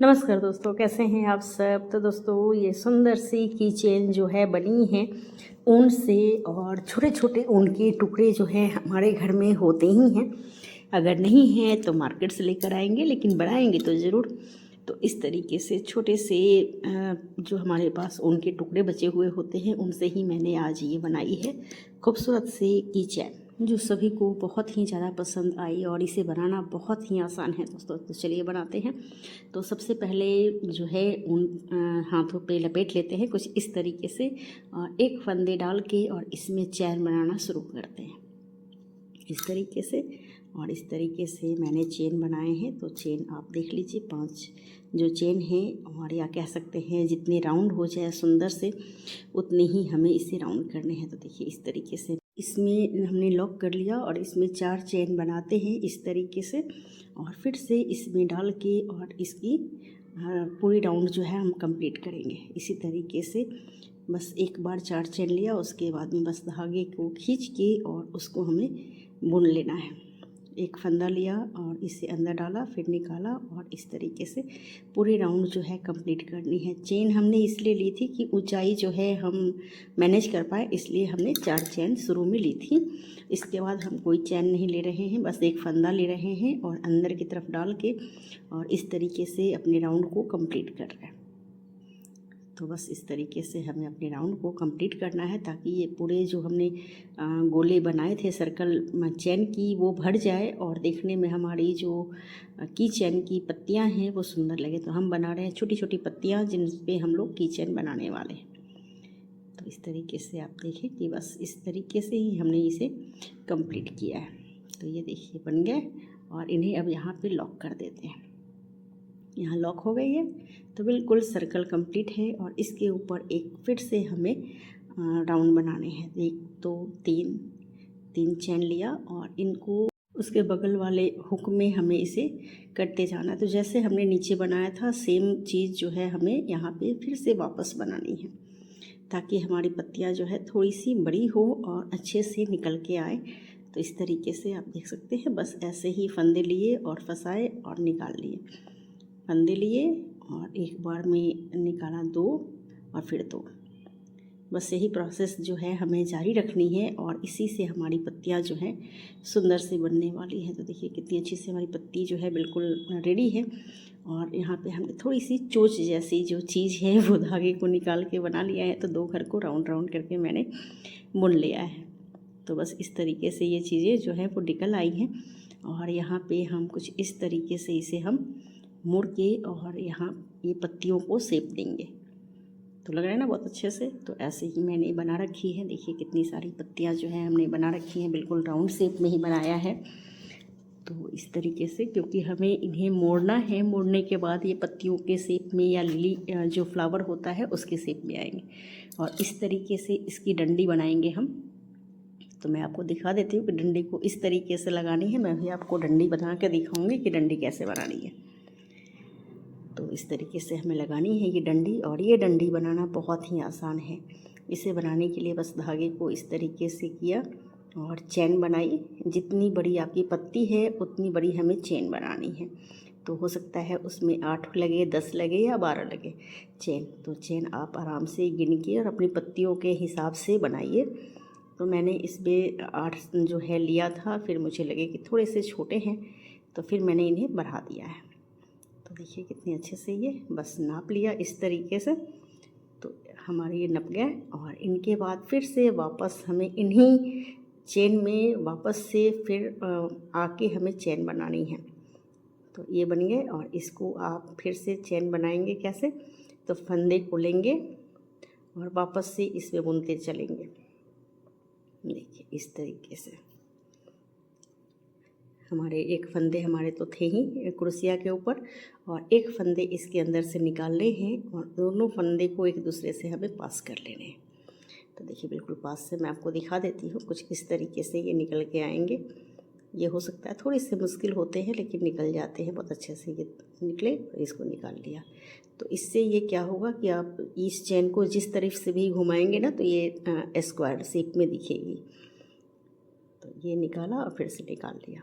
नमस्कार दोस्तों, कैसे हैं आप सब। तो दोस्तों ये सुंदर सी की चेन जो है बनी है ऊन से, और छोटे छोटे ऊन के टुकड़े जो है हमारे घर में होते ही हैं। अगर नहीं है तो मार्केट से लेकर आएंगे, लेकिन बनाएंगे तो ज़रूर। तो इस तरीके से छोटे से जो हमारे पास ऊन के टुकड़े बचे हुए होते हैं उनसे ही मैंने आज ये बनाई है खूबसूरत सी की चैन, जो सभी को बहुत ही ज़्यादा पसंद आई। और इसे बनाना बहुत ही आसान है दोस्तों। तो चलिए बनाते हैं। तो सबसे पहले जो है उन हाथों पे लपेट लेते हैं कुछ इस तरीके से, और एक फंदे डाल के और इसमें चैन बनाना शुरू करते हैं इस तरीके से। और इस तरीके से मैंने चेन बनाए हैं। तो चेन आप देख लीजिए, 5 जो चेन है, और या कह सकते हैं जितने राउंड हो जाए सुंदर से उतने ही हमें इसे राउंड करने हैं। तो देखिए इस तरीके से इसमें हमने लॉक कर लिया और इसमें 4 चेन बनाते हैं इस तरीके से, और फिर से इसमें डाल के और इसकी पूरी राउंड जो है हम कंप्लीट करेंगे इसी तरीके से। बस एक बार 4 चेन लिया, उसके बाद में बस धागे को खींच के और उसको हमें बुन लेना है। एक फंदा लिया और इसे अंदर डाला, फिर निकाला, और इस तरीके से पूरी राउंड जो है कंप्लीट करनी है। चेन हमने इसलिए ली थी कि ऊंचाई जो है हम मैनेज कर पाए, इसलिए हमने 4 चेन शुरू में ली थी। इसके बाद हम कोई चेन नहीं ले रहे हैं, बस एक फंदा ले रहे हैं और अंदर की तरफ डाल के और इस तरीके से अपने राउंड को कंप्लीट कर रहे हैं। तो बस इस तरीके से हमें अपने राउंड को कंप्लीट करना है, ताकि ये पूरे जो हमने गोले बनाए थे सर्कल चैन की वो भर जाए और देखने में हमारी जो की चैन की पत्तियां हैं वो सुंदर लगे। तो हम बना रहे हैं छोटी छोटी पत्तियां जिन पे हम लोग की चैन बनाने वाले हैं। तो इस तरीके से आप देखें कि बस इस तरीके से ही हमने इसे कंप्लीट किया है। तो ये देखिए बन गए, और इन्हें अब यहाँ पर लॉक कर देते हैं। यहाँ लॉक हो गई है, तो बिल्कुल सर्कल कंप्लीट है। और इसके ऊपर एक फिर से हमें राउंड बनाने हैं। 1 2 3 चैन लिया और इनको उसके बगल वाले हुक में हमें इसे करते जाना। तो जैसे हमने नीचे बनाया था सेम चीज़ जो है हमें यहाँ पे फिर से वापस बनानी है, ताकि हमारी पत्तियाँ जो है थोड़ी सी बड़ी हो और अच्छे से निकल के आए। तो इस तरीके से आप देख सकते हैं, बस ऐसे ही फंदे लिए और फंसाए और निकाल लिए, फंदे लिए और एक बार में निकाला 2 और फिर 2। बस यही प्रोसेस जो है हमें जारी रखनी है, और इसी से हमारी पत्तियां जो हैं सुंदर से बनने वाली हैं। तो देखिए कितनी अच्छी से हमारी पत्ती जो है बिल्कुल रेडी है। और यहाँ पे हमने थोड़ी सी चोंच जैसी जो चीज़ है वो धागे को निकाल के बना लिया है। तो 2 घर को राउंड राउंड करके मैंने बुन लिया है। तो बस इस तरीके से ये चीज़ें जो है वो निकल आई हैं। और यहाँ पर हम कुछ इस तरीके से इसे हम मुड़ के और यहाँ ये पत्तियों को सेप देंगे। तो लग रहा है ना बहुत अच्छे से। तो ऐसे ही मैंने बना रखी है। देखिए कितनी सारी पत्तियाँ जो है हमने बना रखी हैं, बिल्कुल राउंड शेप में ही बनाया है। तो इस तरीके से, क्योंकि हमें इन्हें मोड़ना है, मोड़ने के बाद ये पत्तियों के शेप में या लिली जो फ्लावर होता है उसके शेप में आएंगे। और इस तरीके से इसकी डंडी बनाएंगे हम। तो मैं आपको दिखा देती हूँ कि डंडी को इस तरीके से लगानी है। मैं भी आपको डंडी बना के दिखाऊँगी कि डंडी कैसे बनानी है। तो इस तरीके से हमें लगानी है ये डंडी, और ये डंडी बनाना बहुत ही आसान है। इसे बनाने के लिए बस धागे को इस तरीके से किया और चैन बनाई। जितनी बड़ी आपकी पत्ती है उतनी बड़ी हमें चैन बनानी है। तो हो सकता है उसमें 8 लगे, 10 लगे या 12 लगे चैन। तो चैन आप आराम से गिन के और अपनी पत्तियों के हिसाब से बनाइए। तो मैंने इसमें 8 जो है लिया था, फिर मुझे लगे कि थोड़े से छोटे हैं तो फिर मैंने इन्हें बढ़ा दिया है। तो देखिए कितने अच्छे से ये बस नाप लिया इस तरीके से। तो हमारे ये नप गए, और इनके बाद फिर से वापस हमें इन्हीं चेन में वापस से फिर आके हमें चेन बनानी है। तो ये बन गए, और इसको आप फिर से चेन बनाएंगे कैसे, तो फंदे को लेंगे और वापस से इसमें बुनते चलेंगे। देखिए इस तरीके से हमारे एक फंदे हमारे तो थे ही कुर्सिया के ऊपर, और एक फंदे इसके अंदर से निकालने हैं, और दोनों फंदे को एक दूसरे से हमें पास कर लेने हैं। तो देखिए बिल्कुल पास से मैं आपको दिखा देती हूँ। कुछ इस तरीके से ये निकल के आएंगे। ये हो सकता है थोड़े से मुश्किल होते हैं, लेकिन निकल जाते हैं बहुत अच्छे से। ये निकले और इसको निकाल लिया। तो इससे ये क्या होगा कि आप इस चैन को जिस तरफ से भी घुमाएंगे ना, तो ये स्क्वायर शेप में दिखेगी। तो ये निकाला और फिर से निकाल लिया।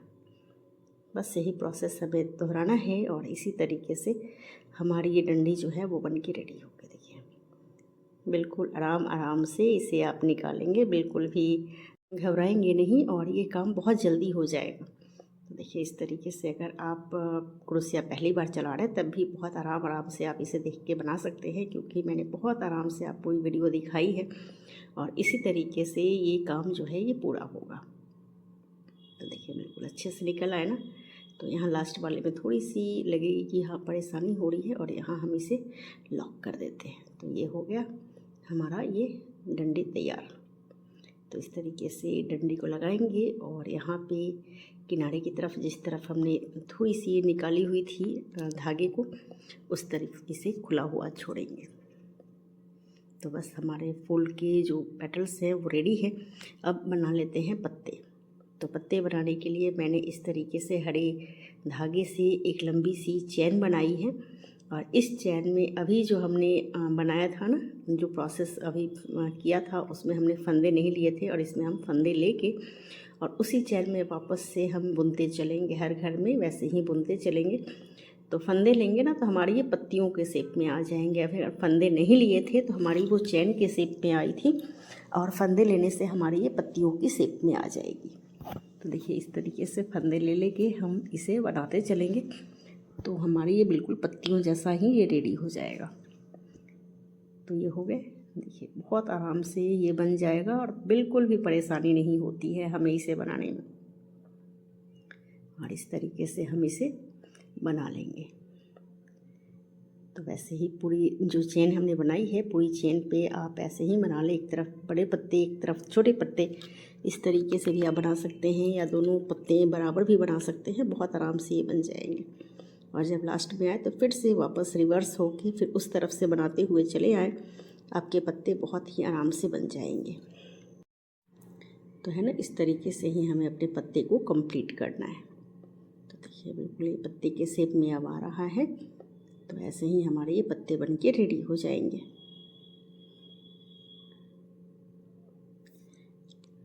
बस यही प्रोसेस हमें दोहराना है और इसी तरीके से हमारी ये डंडी जो है वो बन के रेडी हो गई। देखिए बिल्कुल आराम आराम से इसे आप निकालेंगे, बिल्कुल भी घबराएंगे नहीं और ये काम बहुत जल्दी हो जाएगा। तो देखिए इस तरीके से अगर आप क्रोशिया पहली बार चला रहे हैं तब भी बहुत आराम आराम से आप इसे देख के बना सकते हैं, क्योंकि मैंने बहुत आराम से आपको ये वीडियो दिखाई है और इसी तरीके से ये काम जो है ये पूरा होगा। तो देखिए बिल्कुल अच्छे से निकल आए ना। तो यहाँ लास्ट वाले में थोड़ी सी लगेगी कि हाँ परेशानी हो रही है और यहाँ हम इसे लॉक कर देते हैं। तो ये हो गया हमारा ये डंडी तैयार। तो इस तरीके से डंडी को लगाएंगे और यहाँ पे किनारे की तरफ जिस तरफ हमने थोड़ी सी निकाली हुई थी धागे को, उस तरीके से खुला हुआ छोड़ेंगे। तो बस हमारे फूल के जो पेटल्स हैं वो रेडी है। अब बना लेते हैं पत्ते। तो पत्ते बनाने के लिए मैंने इस तरीके से हरे धागे से एक लंबी सी चैन बनाई है और इस चैन में अभी जो हमने बनाया था ना, जो प्रोसेस अभी किया था उसमें हमने फंदे नहीं लिए थे और इसमें हम फंदे लेके और उसी चैन में वापस से हम बुनते चलेंगे। हर घर में वैसे ही बुनते चलेंगे। तो फंदे लेंगे ना तो हमारी ये पत्तियों के शेप में आ जाएंगे। अगर फंदे नहीं लिए थे तो हमारी वो चैन के शेप में आई थी और फंदे लेने से हमारी ये पत्तियों की शेप में आ जाएगी। तो देखिए इस तरीके से फंदे ले लेके हम इसे बनाते चलेंगे तो हमारी ये बिल्कुल पत्तियों जैसा ही ये रेडी हो जाएगा। तो ये हो गए। देखिए बहुत आराम से ये बन जाएगा और बिल्कुल भी परेशानी नहीं होती है हमें इसे बनाने में। और इस तरीके से हम इसे बना लेंगे। तो वैसे ही पूरी जो चेन हमने बनाई है, पूरी चेन पे आप ऐसे ही बना लें। एक तरफ बड़े पत्ते, एक तरफ छोटे पत्ते, इस तरीके से भी आप बना सकते हैं या दोनों पत्ते बराबर भी बना सकते हैं। बहुत आराम से ये बन जाएंगे। और जब लास्ट में आए तो फिर से वापस रिवर्स होके फिर उस तरफ से बनाते हुए चले आए, आपके पत्ते बहुत ही आराम से बन जाएंगे। तो है ना, इस तरीके से ही हमें अपने पत्ते को कंप्लीट करना है। तो देखिए बिल्कुल ये पत्ते के शेप में अब आ रहा है। तो ऐसे ही हमारे ये पत्ते बन के रेडी हो जाएंगे।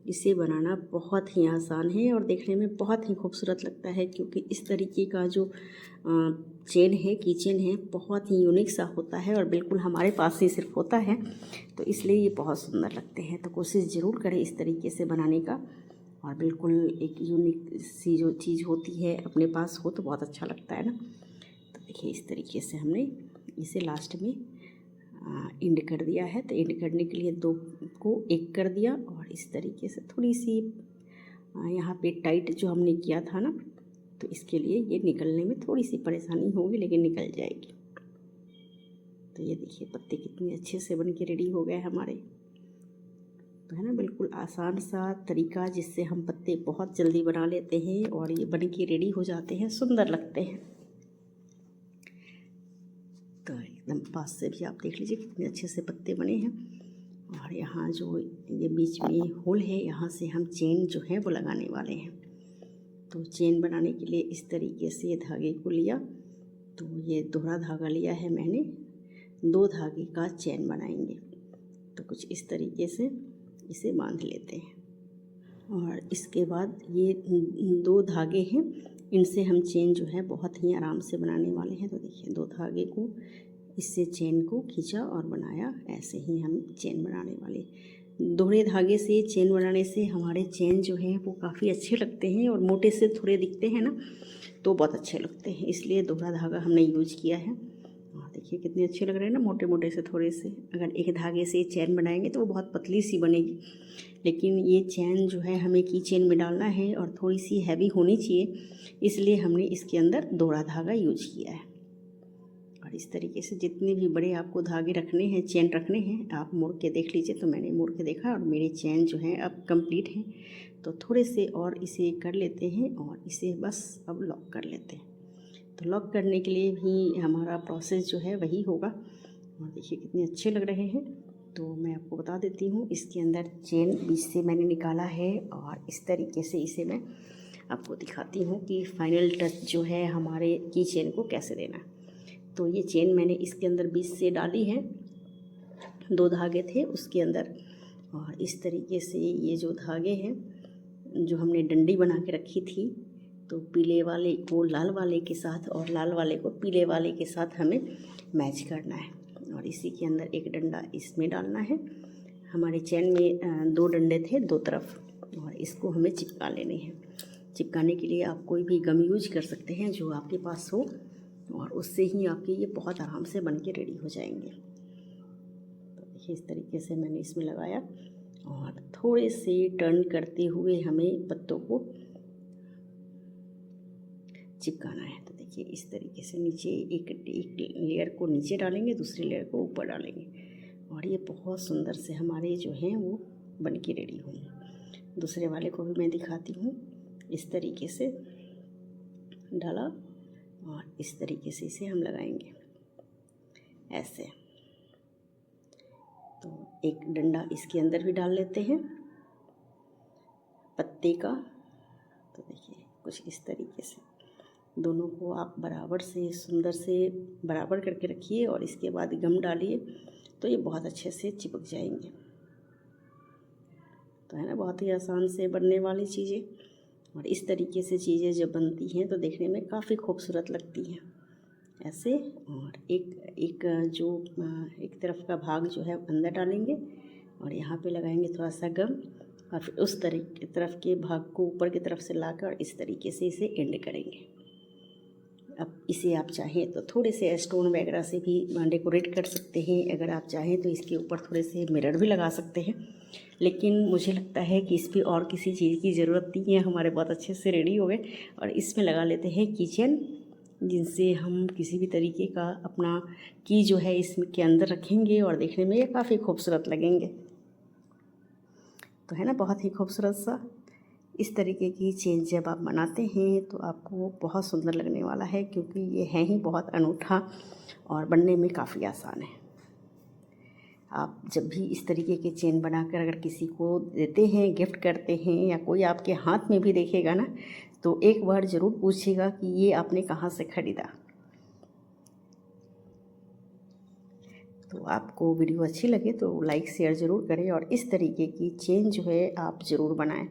इसे बनाना बहुत ही आसान है और देखने में बहुत ही खूबसूरत लगता है, क्योंकि इस तरीके का जो चेन है, की चेन है, बहुत ही यूनिक सा होता है और बिल्कुल हमारे पास ही सिर्फ होता है। तो इसलिए ये बहुत सुंदर लगते हैं। तो कोशिश ज़रूर करें इस तरीके से बनाने का। और बिल्कुल एक यूनिक सी जो चीज़ होती है अपने पास हो तो बहुत अच्छा लगता है ना। तो देखिए इस तरीके से हमने इसे लास्ट में एंड कर दिया है। तो एंड करने के लिए दो को एक कर दिया और इस तरीके से थोड़ी सी यहाँ पे टाइट जो हमने किया था ना, तो इसके लिए ये निकलने में थोड़ी सी परेशानी होगी, लेकिन निकल जाएगी। तो ये देखिए पत्ते कितने अच्छे से बन के रेडी हो गए हमारे। तो है ना, बिल्कुल आसान सा तरीका जिससे हम पत्ते बहुत जल्दी बना लेते हैं और ये बन के रेडी हो जाते हैं, सुंदर लगते हैं। तो एकदम पास से भी आप देख लीजिए कितने अच्छे से पत्ते बने हैं। और यहाँ जो ये बीच में होल है, यहाँ से हम चेन जो है वो लगाने वाले हैं। तो चेन बनाने के लिए इस तरीके से धागे को लिया। तो ये दोहरा धागा लिया है मैंने, 2 धागे का चेन बनाएंगे। तो कुछ इस तरीके से इसे बांध लेते हैं और इसके बाद ये 2 धागे हैं, इनसे हम चेन जो है बहुत ही आराम से बनाने वाले हैं। तो देखिए 2 धागे को इससे चेन को खींचा और बनाया, ऐसे ही हम चेन बनाने वाले। दोहरे धागे से चेन बनाने से हमारे चेन जो हैं वो काफ़ी अच्छे लगते हैं और मोटे से थोड़े दिखते हैं ना, तो बहुत अच्छे लगते हैं, इसलिए दोहरा धागा हमने यूज किया है। और देखिए कितने अच्छे लग रहे हैं ना, मोटे मोटे से थोड़े से। अगर एक धागे से चेन बनाएंगे तो वो बहुत पतली सी बनेगी, लेकिन ये चेन जो है हमें की चेन में डालना है और थोड़ी सी हैवी होनी चाहिए, इसलिए हमने इसके अंदर दोहरा धागा यूज किया है। और इस तरीके से जितने भी बड़े आपको धागे रखने हैं, चेन रखने हैं, आप मोड़ के देख लीजिए। तो मैंने मोड़ के देखा और मेरी चेन जो है अब कंप्लीट है। तो थोड़े से और इसे कर लेते हैं और इसे बस अब लॉक कर लेते हैं। तो लॉक करने के लिए भी हमारा प्रोसेस जो है वही होगा। और देखिए कितने अच्छे लग रहे हैं। तो मैं आपको बता देती हूँ, इसके अंदर चेन बीच से मैंने निकाला है और इस तरीके से इसे मैं आपको दिखाती हूँ कि फाइनल टच जो है हमारे की चेन को कैसे देना है। तो ये चेन मैंने इसके अंदर बीच से डाली है, 2 धागे थे उसके अंदर। और इस तरीके से ये जो धागे हैं जो हमने डंडी बना के रखी थी, तो पीले वाले को लाल वाले के साथ और लाल वाले को पीले वाले के साथ हमें मैच करना है। और इसी के अंदर एक डंडा इसमें डालना है। हमारे चैन में 2 डंडे थे 2 तरफ, और इसको हमें चिपका लेने हैं। चिपकाने के लिए आप कोई भी गम यूज कर सकते हैं जो आपके पास हो, और उससे ही आपके ये बहुत आराम से बन के रेडी हो जाएंगे। तो देखिए इस तरीके से मैंने इसमें लगाया, और थोड़े से टर्न करते हुए हमें पत्तों को चिपकाना है। तो देखिए इस तरीके से नीचे एक लेयर को नीचे डालेंगे, दूसरी लेयर को ऊपर डालेंगे, और ये बहुत सुंदर से हमारे जो हैं वो बन के रेडी होंगे। दूसरे वाले को भी मैं दिखाती हूँ। इस तरीके से डाला, और इस तरीके से इसे हम लगाएंगे ऐसे। तो एक डंडा इसके अंदर भी डाल लेते हैं पत्ते का। तो देखिए कुछ इस तरीके से दोनों को आप बराबर से सुंदर से बराबर करके रखिए, और इसके बाद गम डालिए तो ये बहुत अच्छे से चिपक जाएंगे। तो है ना, बहुत ही आसान से बनने वाली चीज़ें। और इस तरीके से चीज़ें जब बनती हैं तो देखने में काफ़ी खूबसूरत लगती हैं ऐसे। और एक एक तरफ का भाग जो है अंदर डालेंगे, और यहाँ पे लगाएंगे थोड़ा सा गम, और फिर उस तरफ के भाग को ऊपर की तरफ से लाकर इस तरीके से इसे एंड करेंगे। अब इसे आप चाहें तो थोड़े से स्टोन वगैरह से भी डेकोरेट कर सकते हैं। अगर आप चाहें तो इसके ऊपर थोड़े से मिरर भी लगा सकते हैं, लेकिन मुझे लगता है कि इस पर और किसी चीज़ की ज़रूरत नहीं है। हमारे बहुत अच्छे से रेडी हो गए। और इसमें लगा लेते हैं कीचेन, जिनसे हम किसी भी तरीके का अपना की जो है इसमें के अंदर रखेंगे, और देखने में ये काफ़ी खूबसूरत लगेंगे। तो है ना, बहुत ही खूबसूरत सा। इस तरीके की चेन जब आप बनाते हैं तो आपको बहुत सुंदर लगने वाला है, क्योंकि ये है ही बहुत अनूठा और बनने में काफ़ी आसान है। आप जब भी इस तरीके के चेन बनाकर अगर किसी को देते हैं, गिफ्ट करते हैं, या कोई आपके हाथ में भी देखेगा ना, तो एक बार ज़रूर पूछिएगा कि ये आपने कहाँ से ख़रीदा। तो आपको वीडियो अच्छी लगे तो लाइक शेयर ज़रूर करें, और इस तरीके की चेन जो है आप ज़रूर बनाएं।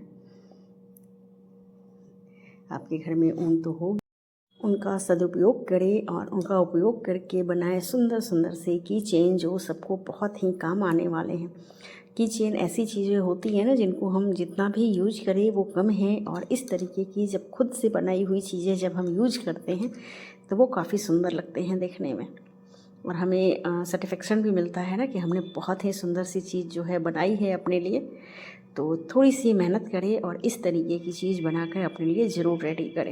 आपके घर में ऊन तो हो, उनका सदुपयोग करें और उनका उपयोग करके बनाए सुंदर सुंदर से की चेन जो सबको बहुत ही काम आने वाले हैं। की चेन ऐसी चीज़ें होती हैं ना जिनको हम जितना भी यूज करें वो कम है, और इस तरीके की जब खुद से बनाई हुई चीज़ें जब हम यूज करते हैं तो वो काफ़ी सुंदर लगते हैं देखने में, और हमें सेटिस्फेक्शन भी मिलता है ना कि हमने बहुत ही सुंदर सी चीज़ जो है बनाई है अपने लिए। तो थोड़ी सी मेहनत करें और इस तरीके की चीज़ बनाकर अपने लिए ज़रूर रेडी करें।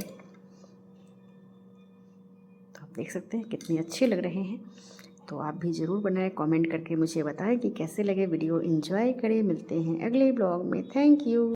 तो आप देख सकते हैं कितने अच्छे लग रहे हैं। तो आप भी ज़रूर बनाएं, कमेंट करके मुझे बताएं कि कैसे लगे वीडियो। एंजॉय करें। मिलते हैं अगले ब्लॉग में। Thank you.